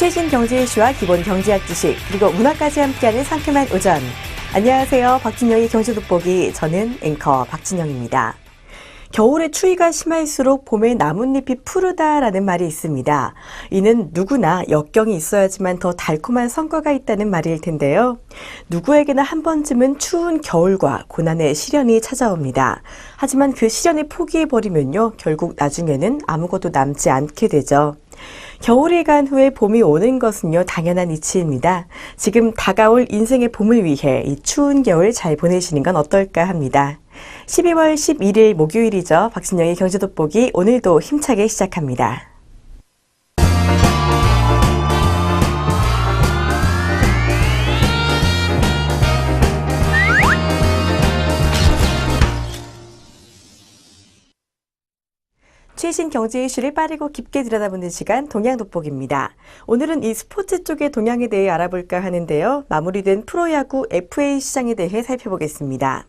최신 경제 이슈와 기본 경제학 지식, 그리고 문화까지 함께하는 상큼한 오전. 안녕하세요. 박진영의 경제돋보기. 저는 앵커 박진영입니다. 겨울에 추위가 심할수록 봄에 나뭇잎이 푸르다라는 말이 있습니다. 이는 누구나 역경이 있어야지만 더 달콤한 성과가 있다는 말일 텐데요. 누구에게나 한 번쯤은 추운 겨울과 고난의 시련이 찾아옵니다. 하지만 그 시련을 포기해버리면요, 결국 나중에는 아무것도 남지 않게 되죠. 겨울이 간 후에 봄이 오는 것은요, 당연한 이치입니다. 지금 다가올 인생의 봄을 위해 이 추운 겨울 잘 보내시는 건 어떨까 합니다. 12월 11일 목요일이죠. 박진영의 경제돋보기 오늘도 힘차게 시작합니다. 최신 경제 이슈를 빠르고 깊게 들여다보는 시간 동양돋보기입니다. 오늘은 이 스포츠 쪽의 동향에 대해 알아볼까 하는데요. 마무리된 프로야구 FA 시장에 대해 살펴보겠습니다.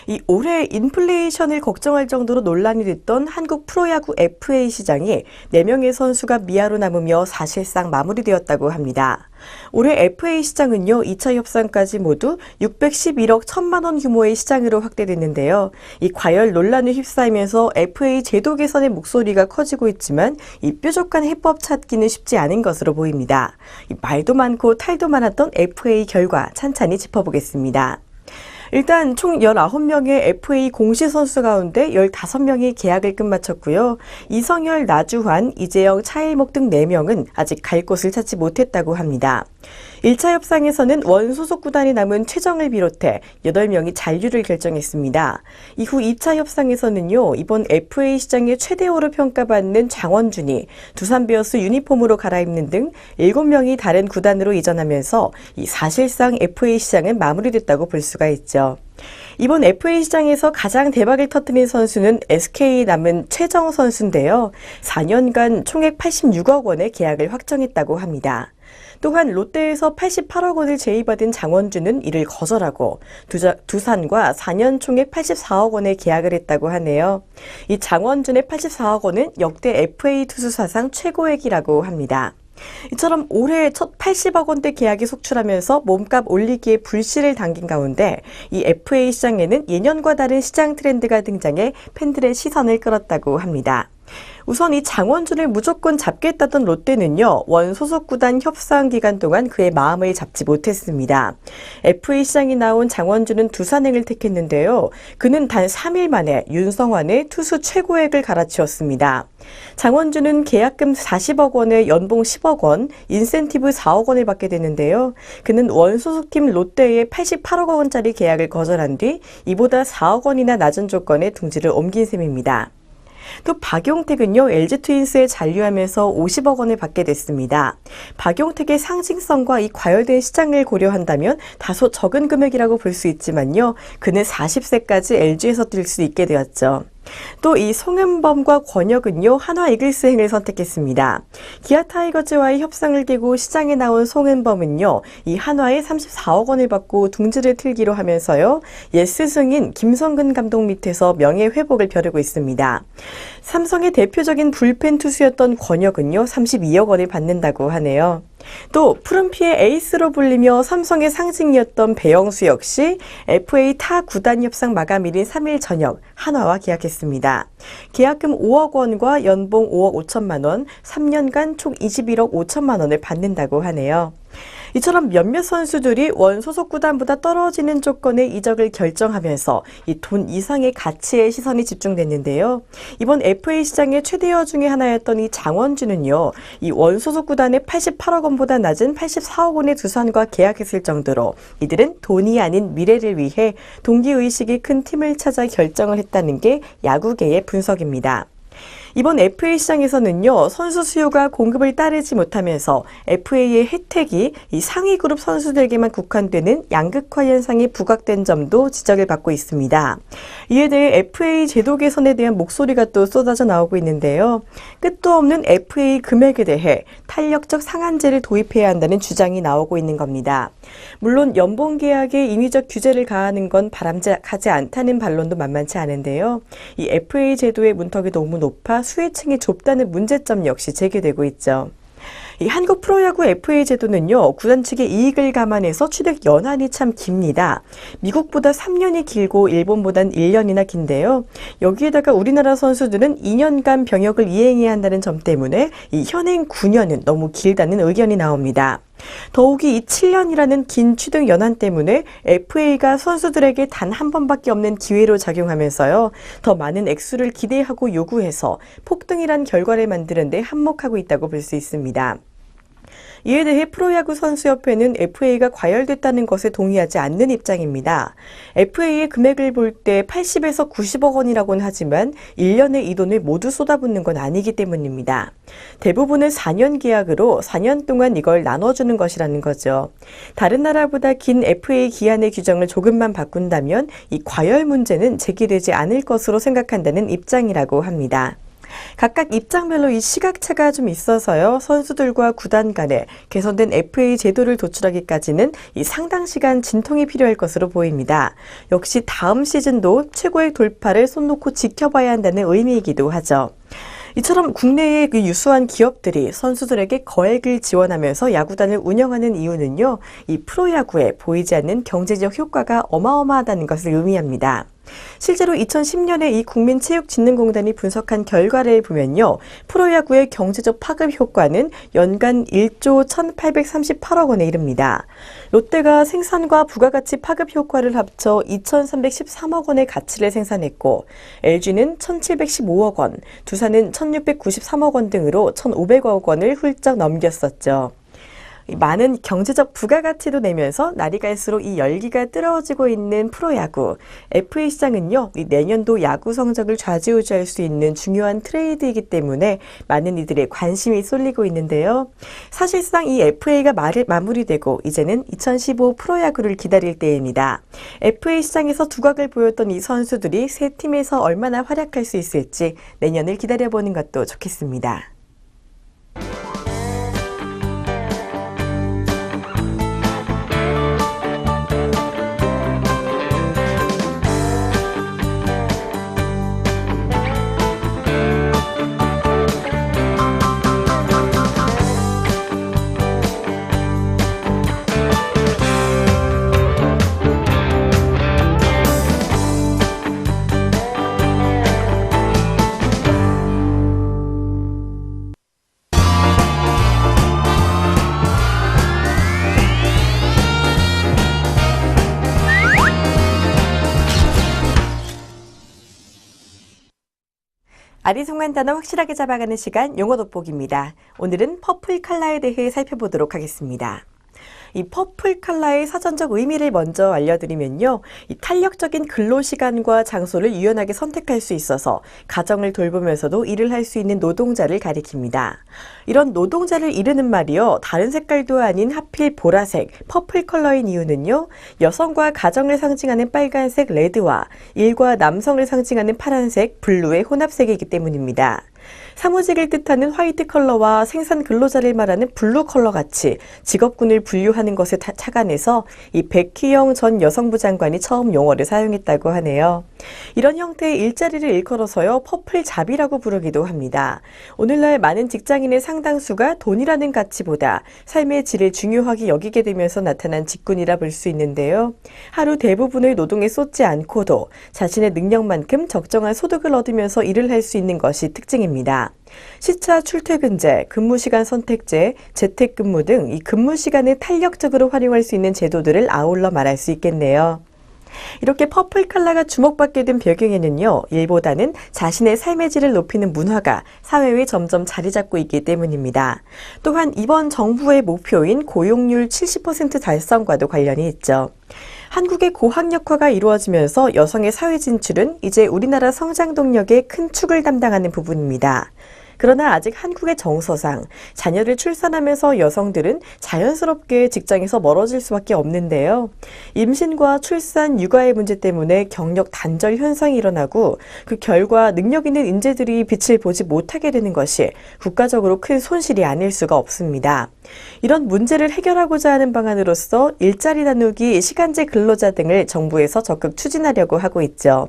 이 올해 인플레이션을 걱정할 정도로 논란이 됐던 한국 프로야구 FA 시장이 4명의 선수가 미아로 남으며 사실상 마무리되었다고 합니다. 올해 FA 시장은요, 2차 협상까지 모두 611억 1천만 원 규모의 시장으로 확대됐는데요. 이 과열 논란을 휩싸이면서 FA 제도 개선의 목소리가 커지고 있지만 이 뾰족한 해법 찾기는 쉽지 않은 것으로 보입니다. 말도 많고 탈도 많았던 FA 결과 찬찬히 짚어보겠습니다. 일단 총 19명의 FA 공시 선수 가운데 15명이 계약을 끝마쳤고요. 이성열, 나주환, 이재영, 차일목 등 4명은 아직 갈 곳을 찾지 못했다고 합니다. 1차 협상에서는 원 소속 구단이 남은 최정을 비롯해 8명이 잔류를 결정했습니다. 이후 2차 협상에서는요, 이번 FA 시장의 최대호로 평가받는 장원준이 두산 베어스 유니폼으로 갈아입는 등 7명이 다른 구단으로 이전하면서 이 사실상 FA 시장은 마무리됐다고 볼 수가 있죠. 이번 FA 시장에서 가장 대박을 터뜨린 선수는 SK에 남은 최정 선수인데요. 4년간 총액 86억 원의 계약을 확정했다고 합니다. 또한 롯데에서 88억 원을 제의받은 장원준은 이를 거절하고 두산과 4년 총액 84억 원의 계약을 했다고 하네요. 이 장원준의 84억 원은 역대 FA 투수 사상 최고액이라고 합니다. 이처럼 올해 첫 80억 원대 계약이 속출하면서 몸값 올리기에 불씨를 당긴 가운데 이 FA 시장에는 예년과 다른 시장 트렌드가 등장해 팬들의 시선을 끌었다고 합니다. 우선 이 장원준을 무조건 잡겠다던 롯데는요, 원 소속 구단 협상 기간 동안 그의 마음을 잡지 못했습니다. FA 시장이 나온 장원준은 두산행을 택했는데요. 그는 단 3일 만에 윤성환의 투수 최고액을 갈아치웠습니다. 장원준은 계약금 40억 원에 연봉 10억 원, 인센티브 4억 원을 받게 되는데요. 그는 원 소속팀 롯데에 88억 원짜리 계약을 거절한 뒤 이보다 4억 원이나 낮은 조건에 둥지를 옮긴 셈입니다. 또 박용택은요, LG 트윈스에 잔류하면서 50억 원을 받게 됐습니다. 박용택의 상징성과 이 과열된 시장을 고려한다면 다소 적은 금액이라고 볼 수 있지만요, 그는 40세까지 LG에서 뛸 수 있게 되었죠. 또 이 송은범과 권혁은요, 한화 이글스행을 선택했습니다. 기아 타이거즈와의 협상을 깨고 시장에 나온 송은범은요, 이 한화에 34억 원을 받고 둥지를 틀기로 하면서요, 옛 스승인 김성근 감독 밑에서 명예회복을 벼르고 있습니다. 삼성의 대표적인 불펜 투수였던 권혁은요, 32억 원을 받는다고 하네요. 또 푸른피의 에이스로 불리며 삼성의 상징이었던 배영수 역시 FA 타 구단 협상 마감일인 3일 저녁 한화와 계약했습니다. 계약금 5억 원과 연봉 5억 5천만 원, 3년간 총 21억 5천만 원을 받는다고 하네요. 이처럼 몇몇 선수들이 원 소속 구단보다 떨어지는 조건의 이적을 결정하면서 이 돈 이상의 가치에 시선이 집중됐는데요. 이번 FA 시장의 최대어 중에 하나였던 이 장원준은요, 이 원 소속 구단의 88억 원보다 낮은 84억 원의 두산과 계약했을 정도로 이들은 돈이 아닌 미래를 위해 동기의식이 큰 팀을 찾아 결정을 했다는 게 야구계의 분석입니다. 이번 FA 시장에서는요, 선수 수요가 공급을 따르지 못하면서 FA의 혜택이 이 상위 그룹 선수들에게만 국한되는 양극화 현상이 부각된 점도 지적을 받고 있습니다. 이에 대해 FA 제도 개선에 대한 목소리가 또 쏟아져 나오고 있는데요. 끝도 없는 FA 금액에 대해 탄력적 상한제를 도입해야 한다는 주장이 나오고 있는 겁니다. 물론 연봉 계약에 인위적 규제를 가하는 건 바람직하지 않다는 반론도 만만치 않은데요. 이 FA 제도의 문턱이 너무 높아 수혜층이 좁다는 문제점 역시 제기되고 있죠. 이 한국 프로야구 FA 제도는요, 구단 측의 이익을 감안해서 취득 연한이 참 깁니다. 미국보다 3년이 길고 일본보단 1년이나 긴데요. 여기에다가 우리나라 선수들은 2년간 병역을 이행해야 한다는 점 때문에 이 현행 9년은 너무 길다는 의견이 나옵니다. 더욱이 이 7년이라는 긴 취득 연한 때문에 FA가 선수들에게 단 한 번밖에 없는 기회로 작용하면서요, 더 많은 액수를 기대하고 요구해서 폭등이란 결과를 만드는 데 한몫하고 있다고 볼 수 있습니다. 이에 대해 프로야구 선수협회는 FA가 과열됐다는 것에 동의하지 않는 입장입니다. FA의 금액을 볼 때 80에서 90억 원이라고는 하지만 1년에 이 돈을 모두 쏟아붓는 건 아니기 때문입니다. 대부분은 4년 계약으로 4년 동안 이걸 나눠주는 것이라는 거죠. 다른 나라보다 긴 FA 기한의 규정을 조금만 바꾼다면 이 과열 문제는 제기되지 않을 것으로 생각한다는 입장이라고 합니다. 각각 입장별로 이 시각차가 좀 있어서요, 선수들과 구단 간에 개선된 FA 제도를 도출하기까지는 이 상당 시간 진통이 필요할 것으로 보입니다. 역시 다음 시즌도 최고의 돌파를 손 놓고 지켜봐야 한다는 의미이기도 하죠. 이처럼 국내의 그 유수한 기업들이 선수들에게 거액을 지원하면서 야구단을 운영하는 이유는요, 이 프로야구에 보이지 않는 경제적 효과가 어마어마하다는 것을 의미합니다. 실제로 2010년에 이 국민체육진흥공단이 분석한 결과를 보면요, 프로야구의 경제적 파급 효과는 연간 1조 1,838억 원에 이릅니다. 롯데가 생산과 부가가치 파급 효과를 합쳐 2,313억 원의 가치를 생산했고, LG는 1,715억 원, 두산은 1,693억 원 등으로 1,500억 원을 훌쩍 넘겼었죠. 많은 경제적 부가가치도 내면서 날이 갈수록 이 열기가 뜨거워지고 있는 프로야구. FA 시장은요, 내년도 야구 성적을 좌지우지할 수 있는 중요한 트레이드이기 때문에 많은 이들의 관심이 쏠리고 있는데요. 사실상 이 FA가 마무리되고 이제는 2015 프로야구를 기다릴 때입니다. FA 시장에서 두각을 보였던 이 선수들이 새 팀에서 얼마나 활약할 수 있을지 내년을 기다려보는 것도 좋겠습니다. 아리송한 단어 확실하게 잡아가는 시간, 용어 돋보기입니다. 오늘은 퍼플 칼라에 대해 살펴보도록 하겠습니다. 이 퍼플 칼라의 사전적 의미를 먼저 알려드리면요, 이 탄력적인 근로시간과 장소를 유연하게 선택할 수 있어서 가정을 돌보면서도 일을 할 수 있는 노동자를 가리킵니다. 이런 노동자를 이르는 말이요, 다른 색깔도 아닌 하필 보라색, 퍼플 컬러인 이유는요, 여성과 가정을 상징하는 빨간색 레드와 일과 남성을 상징하는 파란색, 블루의 혼합색이기 때문입니다. 사무직을 뜻하는 화이트 컬러와 생산 근로자를 말하는 블루 컬러 같이 직업군을 분류하는 것에 착안해서 이 백희영 전 여성부 장관이 처음 용어를 사용했다고 하네요. 이런 형태의 일자리를 일컬어서요, 퍼플 잡이라고 부르기도 합니다. 오늘날 많은 직장인의 상당수가 돈이라는 가치보다 삶의 질을 중요하게 여기게 되면서 나타난 직군이라 볼 수 있는데요. 하루 대부분을 노동에 쏟지 않고도 자신의 능력만큼 적정한 소득을 얻으면서 일을 할 수 있는 것이 특징입니다. 시차 출퇴근제, 근무시간 선택제, 재택근무 등 이 근무시간을 탄력적으로 활용할 수 있는 제도들을 아울러 말할 수 있겠네요. 이렇게 퍼플 컬러가 주목받게 된 배경에는요, 일보다는 자신의 삶의 질을 높이는 문화가 사회에 점점 자리 잡고 있기 때문입니다. 또한 이번 정부의 목표인 고용률 70% 달성과도 관련이 있죠. 한국의 고학력화가 이루어지면서 여성의 사회 진출은 이제 우리나라 성장 동력의 큰 축을 담당하는 부분입니다. 그러나 아직 한국의 정서상 자녀를 출산하면서 여성들은 자연스럽게 직장에서 멀어질 수밖에 없는데요. 임신과 출산, 육아의 문제 때문에 경력 단절 현상이 일어나고 그 결과 능력 있는 인재들이 빛을 보지 못하게 되는 것이 국가적으로 큰 손실이 아닐 수가 없습니다. 이런 문제를 해결하고자 하는 방안으로서 일자리 나누기, 시간제 근로자 등을 정부에서 적극 추진하려고 하고 있죠.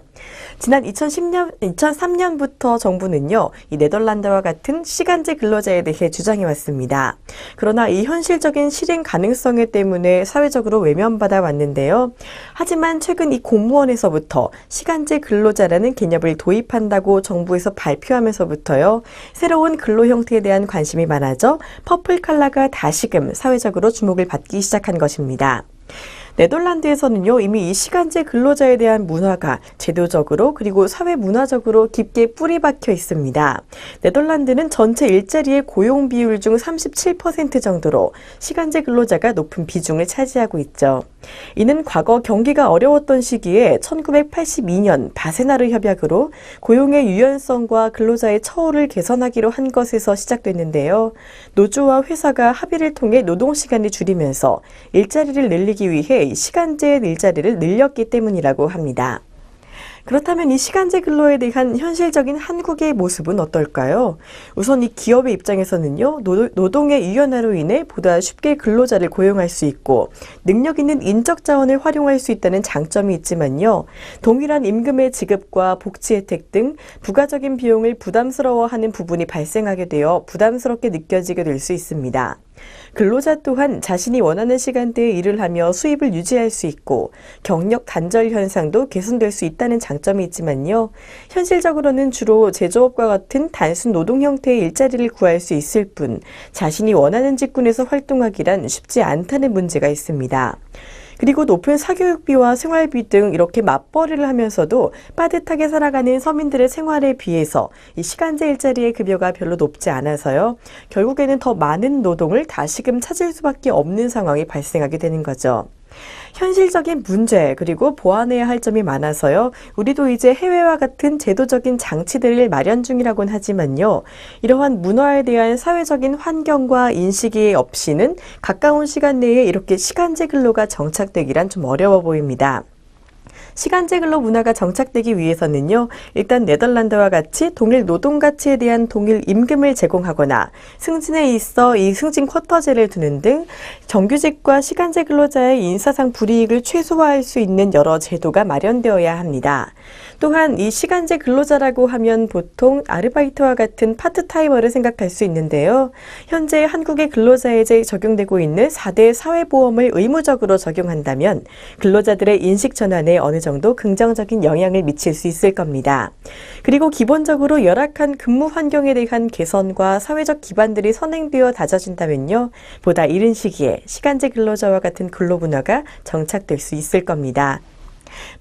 지난 2003년부터 정부는요, 이 네덜란드와 같은 시간제 근로자에 대해 주장해 왔습니다. 그러나 이 현실적인 실행 가능성 때문에 사회적으로 외면받아 왔는데요. 하지만 최근 이 공무원에서부터 시간제 근로자라는 개념을 도입한다고 정부에서 발표하면서부터요, 새로운 근로 형태에 대한 관심이 많아져 퍼플 칼라가 다시금 사회적으로 주목을 받기 시작한 것입니다. 네덜란드에서는요, 이미 이 시간제 근로자에 대한 문화가 제도적으로 그리고 사회 문화적으로 깊게 뿌리 박혀 있습니다. 네덜란드는 전체 일자리의 고용 비율 중 37% 정도로 시간제 근로자가 높은 비중을 차지하고 있죠. 이는 과거 경기가 어려웠던 시기에 1982년 바세나르 협약으로 고용의 유연성과 근로자의 처우를 개선하기로 한 것에서 시작됐는데요. 노조와 회사가 합의를 통해 노동시간을 줄이면서 일자리를 늘리기 위해 시간제 일자리를 늘렸기 때문이라고 합니다. 그렇다면 이 시간제 근로에 대한 현실적인 한국의 모습은 어떨까요? 우선 이 기업의 입장에서는요, 노동의 유연화로 인해 보다 쉽게 근로자를 고용할 수 있고 능력 있는 인적 자원을 활용할 수 있다는 장점이 있지만요, 동일한 임금의 지급과 복지 혜택 등 부가적인 비용을 부담스러워하는 부분이 발생하게 되어 부담스럽게 느껴지게 될 수 있습니다. 근로자 또한 자신이 원하는 시간대에 일을 하며 수입을 유지할 수 있고 경력 단절 현상도 개선될 수 있다는 장점이 있지만요. 현실적으로는 주로 제조업과 같은 단순 노동 형태의 일자리를 구할 수 있을 뿐 자신이 원하는 직군에서 활동하기란 쉽지 않다는 문제가 있습니다. 그리고 높은 사교육비와 생활비 등 이렇게 맞벌이를 하면서도 빠듯하게 살아가는 서민들의 생활에 비해서 이 시간제 일자리의 급여가 별로 높지 않아서요. 결국에는 더 많은 노동을 다시금 찾을 수밖에 없는 상황이 발생하게 되는 거죠. 현실적인 문제 그리고 보완해야 할 점이 많아서요. 우리도 이제 해외와 같은 제도적인 장치들을 마련 중이라고는 하지만요. 이러한 문화에 대한 사회적인 환경과 인식이 없이는 가까운 시간 내에 이렇게 시간제 근로가 정착되기란 좀 어려워 보입니다. 시간제 근로 문화가 정착되기 위해서는요, 일단 네덜란드와 같이 동일 노동 가치에 대한 동일 임금을 제공하거나 승진에 있어 이 승진 쿼터제를 두는 등 정규직과 시간제 근로자의 인사상 불이익을 최소화할 수 있는 여러 제도가 마련되어야 합니다. 또한 이 시간제 근로자라고 하면 보통 아르바이트와 같은 파트타이머를 생각할 수 있는데요. 현재 한국의 근로자에게 적용되고 있는 4대 사회보험을 의무적으로 적용한다면 근로자들의 인식 전환에 어느 정도 긍정적인 영향을 미칠 수 있을 겁니다. 그리고 기본적으로 열악한 근무 환경에 대한 개선과 사회적 기반들이 선행되어 다져진다면요. 보다 이른 시기에 시간제 근로자와 같은 근로 문화가 정착될 수 있을 겁니다.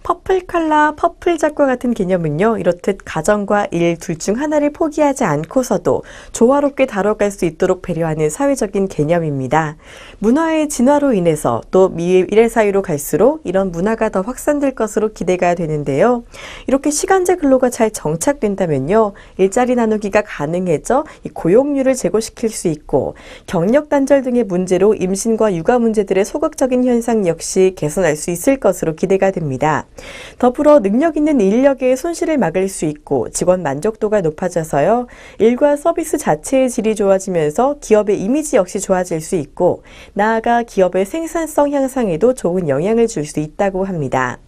퍼플 컬러, 퍼플 잡과 같은 개념은요, 이렇듯 가정과 일 둘 중 하나를 포기하지 않고서도 조화롭게 다뤄갈 수 있도록 배려하는 사회적인 개념입니다. 문화의 진화로 인해서 또 미래 사회로 갈수록 이런 문화가 더 확산될 것으로 기대가 되는데요. 이렇게 시간제 근로가 잘 정착된다면요, 일자리 나누기가 가능해져 이 고용률을 제고시킬 수 있고 경력 단절 등의 문제로 임신과 육아 문제들의 소극적인 현상 역시 개선할 수 있을 것으로 기대가 됩니다. 더불어 능력 있는 인력의 손실을 막을 수 있고 직원 만족도가 높아져서요. 일과 서비스 자체의 질이 좋아지면서 기업의 이미지 역시 좋아질 수 있고 나아가 기업의 생산성 향상에도 좋은 영향을 줄 수 있다고 합니다.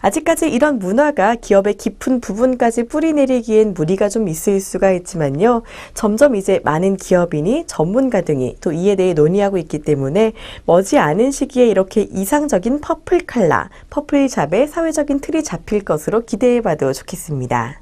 아직까지 이런 문화가 기업의 깊은 부분까지 뿌리내리기엔 무리가 좀 있을 수가 있지만요. 점점 이제 많은 기업인이 전문가 등이 또 이에 대해 논의하고 있기 때문에 머지않은 시기에 이렇게 이상적인 퍼플 칼라, 퍼플 잡의 사회적인 틀이 잡힐 것으로 기대해봐도 좋겠습니다.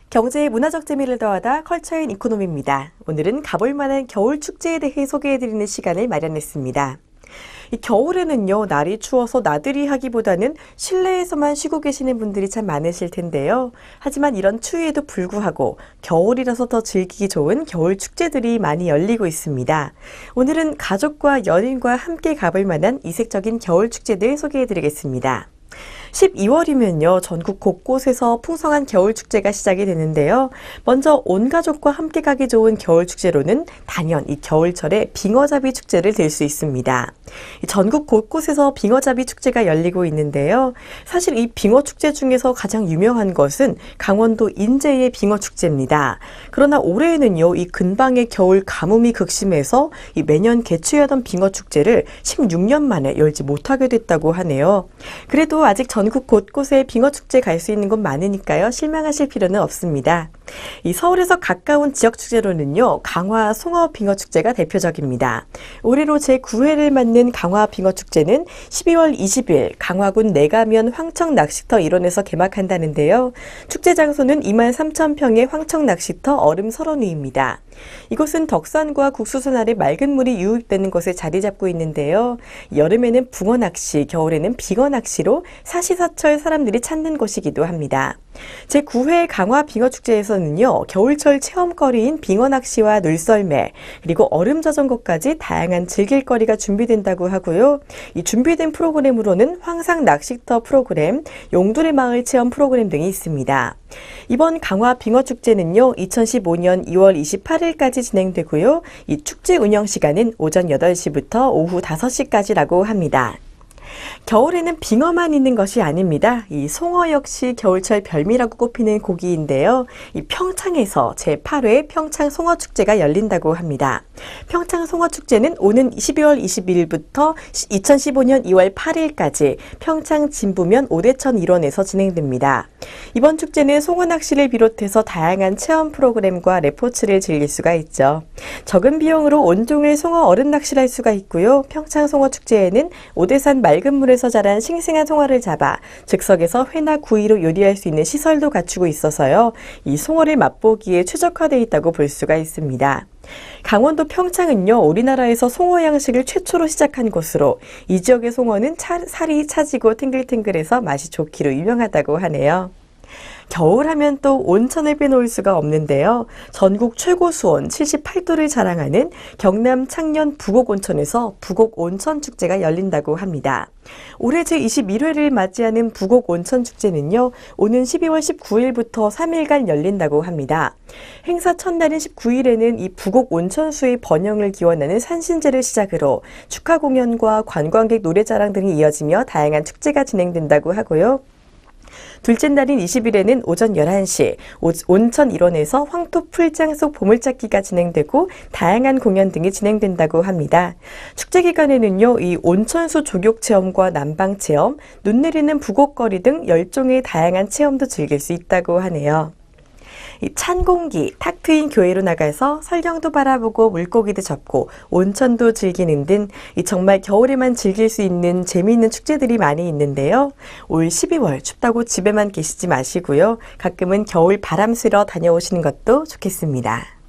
경제의 문화적 재미를 더하다 컬처 앤 이코노미입니다. 오늘은 가볼 만한 겨울 축제에 대해 소개해드리는 시간을 마련했습니다. 이 겨울에는요, 날이 추워서 나들이 하기보다는 실내에서만 쉬고 계시는 분들이 참 많으실 텐데요. 하지만 이런 추위에도 불구하고 겨울이라서 더 즐기기 좋은 겨울 축제들이 많이 열리고 있습니다. 오늘은 가족과 연인과 함께 가볼 만한 이색적인 겨울 축제들 소개해 드리겠습니다. 12월이면요, 전국 곳곳에서 풍성한 겨울 축제가 시작이 되는데요. 먼저 온 가족과 함께 가기 좋은 겨울 축제로는 단연 이 겨울철에 빙어잡이 축제를 들 수 있습니다. 전국 곳곳에서 빙어잡이 축제가 열리고 있는데요. 사실 이 빙어 축제 중에서 가장 유명한 것은 강원도 인제의 빙어 축제입니다. 그러나 올해에는요, 이 근방의 겨울 가뭄이 극심해서 이 매년 개최하던 빙어 축제를 16년 만에 열지 못하게 됐다고 하네요. 그래도 아직 전국 곳곳에 빙어축제 갈 수 있는 곳 많으니까요. 실망하실 필요는 없습니다. 이 서울에서 가까운 지역 축제로는요, 강화 송어 빙어축제가 대표적입니다. 올해로 제9회를 맞는 강화 빙어축제는 12월 20일 강화군 내가면 황청낚시터 일원에서 개막한다는데요. 축제 장소는 23,000평의 황청낚시터 얼음 설원위입니다. 이곳은 덕산과 국수선 아래 맑은 물이 유입되는 곳에 자리 잡고 있는데요. 여름에는 붕어 낚시, 겨울에는 빙어 낚시로 사시사철 사람들이 찾는 곳이기도 합니다. 제9회 강화 빙어축제에서는요, 겨울철 체험거리인 빙어 낚시와 물썰매, 그리고 얼음 자전거까지 다양한 즐길거리가 준비된다고 하고요. 이 준비된 프로그램으로는 황상 낚시터 프로그램, 용두레 마을 체험 프로그램 등이 있습니다. 이번 강화 빙어축제는요, 2015년 2월 28일까지 진행되고요. 이 축제 운영 시간은 오전 8시부터 오후 5시까지라고 합니다. 겨울에는 빙어만 있는 것이 아닙니다. 이 송어 역시 겨울철 별미라고 꼽히는 고기인데요. 이 평창에서 제8회 평창 송어축제가 열린다고 합니다. 평창 송어축제는 오는 12월 22일부터 2015년 2월 8일까지 평창 진부면 오대천 일원에서 진행됩니다. 이번 축제는 송어 낚시를 비롯해서 다양한 체험 프로그램과 레포츠를 즐길 수가 있죠. 적은 비용으로 온종일 송어 어른 낚시를 할 수가 있고요. 평창 송어축제에는 오대산 맑은 물에서 자란 싱싱한 송어를 잡아 즉석에서 회나 구이로 요리할 수 있는 시설도 갖추고 있어서요. 이 송어를 맛보기에 최적화되어 있다고 볼 수가 있습니다. 강원도 평창은요, 우리나라에서 송어 양식을 최초로 시작한 곳으로 이 지역의 송어는 살이 차지고 탱글탱글해서 맛이 좋기로 유명하다고 하네요. 겨울하면 또 온천을 빼놓을 수가 없는데요. 전국 최고 수온 78도를 자랑하는 경남 창녕 부곡온천에서 부곡온천축제가 열린다고 합니다. 올해 제21회를 맞이하는 부곡온천축제는요, 오는 12월 19일부터 3일간 열린다고 합니다. 행사 첫날인 19일에는 이 부곡온천수의 번영을 기원하는 산신제를 시작으로 축하 공연과 관광객 노래자랑 등이 이어지며 다양한 축제가 진행된다고 하고요. 둘째 날인 20일에는 오전 11시 온천 일원에서 황토 풀장 속 보물찾기가 진행되고 다양한 공연 등이 진행된다고 합니다. 축제 기간에는요, 이 온천수 조격 체험과 난방 체험, 눈 내리는 부곡거리 등 10종의 다양한 체험도 즐길 수 있다고 하네요. 이 찬 공기, 탁 트인 교회로 나가서 설경도 바라보고 물고기도 잡고 온천도 즐기는 등 이 정말 겨울에만 즐길 수 있는 재미있는 축제들이 많이 있는데요. 올 12월 춥다고 집에만 계시지 마시고요. 가끔은 겨울 바람 쐬러 다녀오시는 것도 좋겠습니다.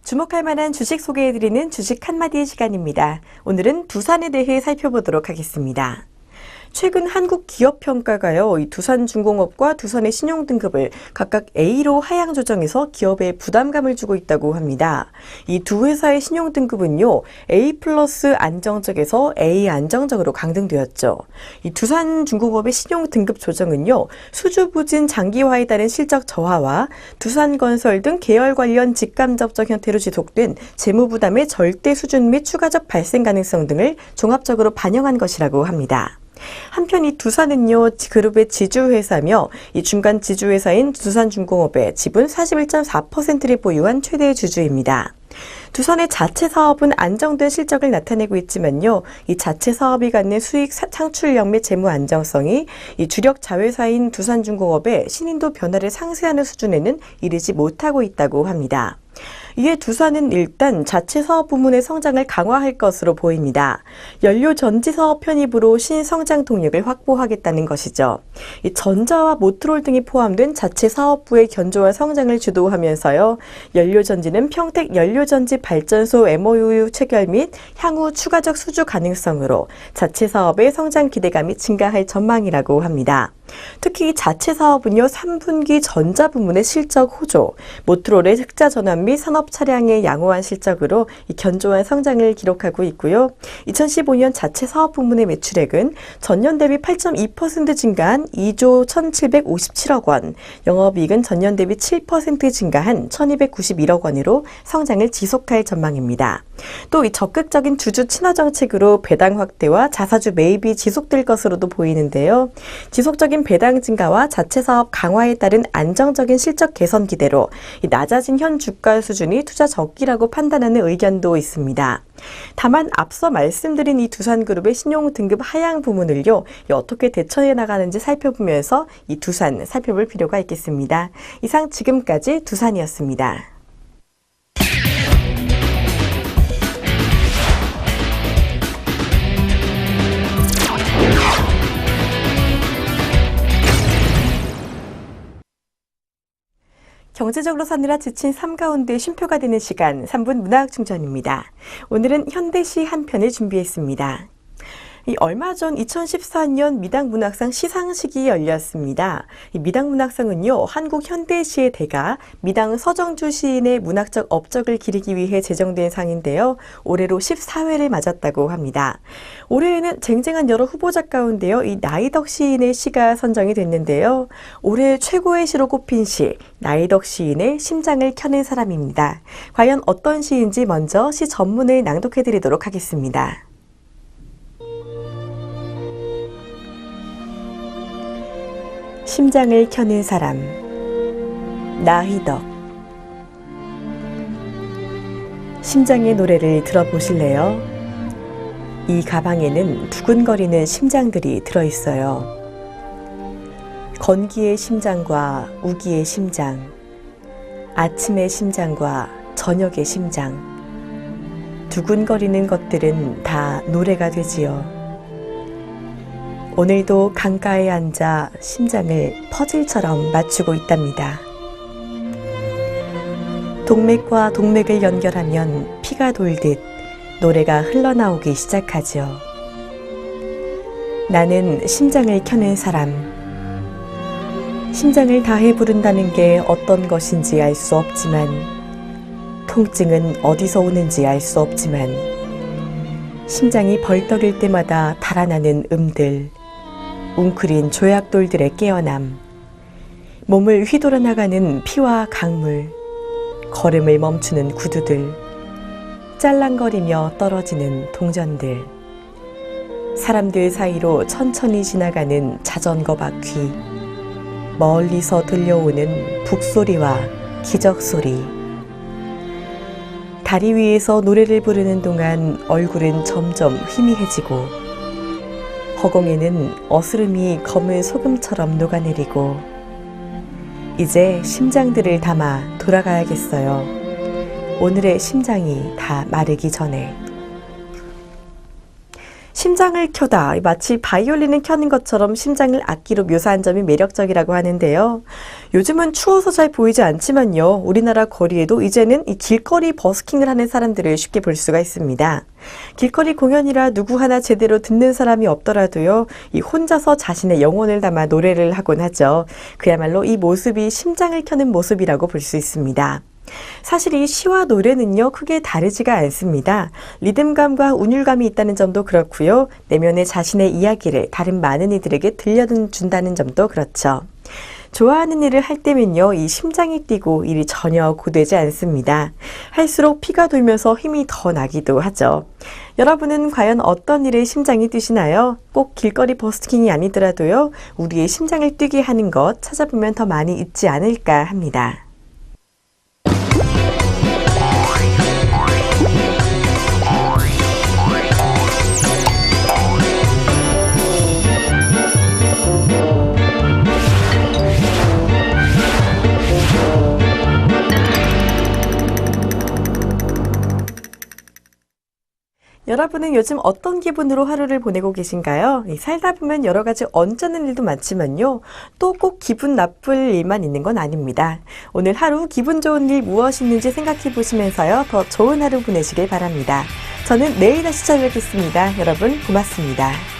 주목할 만한 주식 소개해드리는 주식 한마디의 시간입니다. 오늘은 두산에 대해 살펴보도록 하겠습니다. 최근 한국기업평가가요, 이 두산중공업과 두산의 신용등급을 각각 A로 하향 조정해서 기업에 부담감을 주고 있다고 합니다. 이 두 회사의 신용등급은요, A 플러스 안정적에서 A 안정적으로 강등되었죠. 이 두산중공업의 신용등급 조정은요, 수주부진 장기화에 따른 실적 저하와 두산건설 등 계열 관련 직감적적 형태로 지속된 재무부담의 절대 수준 및 추가적 발생 가능성 등을 종합적으로 반영한 것이라고 합니다. 한편 이 두산은요, 그룹의 지주회사며 이 중간 지주회사인 두산중공업의 지분 41.4%를 보유한 최대 주주입니다. 두산의 자체 사업은 안정된 실적을 나타내고 있지만요, 이 자체 사업이 갖는 수익 창출력 및 재무 안정성이 이 주력 자회사인 두산중공업의 신인도 변화를 상쇄하는 수준에는 이르지 못하고 있다고 합니다. 이에 두산은 일단 자체 사업 부문의 성장을 강화할 것으로 보입니다. 연료 전지 사업 편입으로 신성장 동력을 확보하겠다는 것이죠. 이 전자와 모트롤 등이 포함된 자체 사업부의 견조한 성장을 주도하면서요, 연료 전지는 평택 연료전지 발전소 MOU 체결 및 향후 추가적 수주 가능성으로 자체 사업의 성장 기대감이 증가할 전망이라고 합니다. 특히 자체 사업은요, 3분기 전자 부문의 실적 호조, 모트롤의 흑자 전환 및 산업 차량의 양호한 실적으로 이 견조한 성장을 기록하고 있고요. 2015년 자체 사업 부문의 매출액은 전년 대비 8.2% 증가한 2조 1,757억 원, 영업이익은 전년 대비 7% 증가한 1,291억 원으로 성장을 지속할 전망입니다. 또 이 적극적인 주주 친화 정책으로 배당 확대와 자사주 매입이 지속될 것으로도 보이는데요. 지속적인 배당 증가와 자체 사업 강화에 따른 안정적인 실적 개선 기대로 이 낮아진 현 주가 수준이 투자 적기라고 판단하는 의견도 있습니다. 다만 앞서 말씀드린 이 두산그룹의 신용 등급 하향 부문을요, 어떻게 대처해 나가는지 살펴보면서 이 두산 살펴볼 필요가 있겠습니다. 이상 지금까지 두산이었습니다. 경제적으로 사느라 지친 삶 가운데 쉼표가 되는 시간, 3분 문화학 충전입니다. 오늘은 현대시 한 편을 준비했습니다. 얼마 전 2014년 미당문학상 시상식이 열렸습니다. 이 미당문학상은요, 한국 현대시의 대가 미당 서정주 시인의 문학적 업적을 기리기 위해 제정된 상인데요, 올해로 14회를 맞았다고 합니다. 올해에는 쟁쟁한 여러 후보자 가운데요, 이 나이덕 시인의 시가 선정이 됐는데요, 올해 최고의 시로 꼽힌 시, 나이덕 시인의 심장을 켜는 사람입니다. 과연 어떤 시인지 먼저 시 전문을 낭독해드리도록 하겠습니다. 심장을 켜는 사람, 나희덕. 심장의 노래를 들어보실래요? 이 가방에는 두근거리는 심장들이 들어있어요. 건기의 심장과 우기의 심장, 아침의 심장과 저녁의 심장. 두근거리는 것들은 다 노래가 되지요. 오늘도 강가에 앉아 심장을 퍼즐처럼 맞추고 있답니다. 동맥과 동맥을 연결하면 피가 돌듯 노래가 흘러나오기 시작하죠. 나는 심장을 켜는 사람. 심장을 다해 부른다는 게 어떤 것인지 알 수 없지만, 통증은 어디서 오는지 알 수 없지만, 심장이 벌떡일 때마다 달아나는 음들, 웅크린 조약돌들의 깨어남, 몸을 휘돌아 나가는 피와 강물, 걸음을 멈추는 구두들, 짤랑거리며 떨어지는 동전들, 사람들 사이로 천천히 지나가는 자전거 바퀴, 멀리서 들려오는 북소리와 기적소리. 다리 위에서 노래를 부르는 동안 얼굴은 점점 희미해지고, 허공에는 어스름이 검은 소금처럼 녹아내리고, 이제 심장들을 담아 돌아가야겠어요. 오늘의 심장이 다 마르기 전에. 심장을 켜다, 마치 바이올린을 켜는 것처럼 심장을 악기로 묘사한 점이 매력적이라고 하는데요. 요즘은 추워서 잘 보이지 않지만요, 우리나라 거리에도 이제는 이 길거리 버스킹을 하는 사람들을 쉽게 볼 수가 있습니다. 길거리 공연이라 누구 하나 제대로 듣는 사람이 없더라도요, 이 혼자서 자신의 영혼을 담아 노래를 하곤 하죠. 그야말로 이 모습이 심장을 켜는 모습이라고 볼 수 있습니다. 사실 이 시와 노래는요, 크게 다르지가 않습니다. 리듬감과 운율감이 있다는 점도 그렇고요, 내면의 자신의 이야기를 다른 많은 이들에게 들려준다는 점도 그렇죠. 좋아하는 일을 할 때면요, 이 심장이 뛰고 일이 전혀 고되지 않습니다. 할수록 피가 돌면서 힘이 더 나기도 하죠. 여러분은 과연 어떤 일에 심장이 뛰시나요? 꼭 길거리 버스킹이 아니더라도요, 우리의 심장을 뛰게 하는 것 찾아보면 더 많이 있지 않을까 합니다. 여러분은 요즘 어떤 기분으로 하루를 보내고 계신가요? 살다 보면 여러 가지 언짢은 일도 많지만요. 또 꼭 기분 나쁠 일만 있는 건 아닙니다. 오늘 하루 기분 좋은 일 무엇이 있는지 생각해 보시면서요. 더 좋은 하루 보내시길 바랍니다. 저는 내일 다시 찾아뵙겠습니다. 여러분 고맙습니다.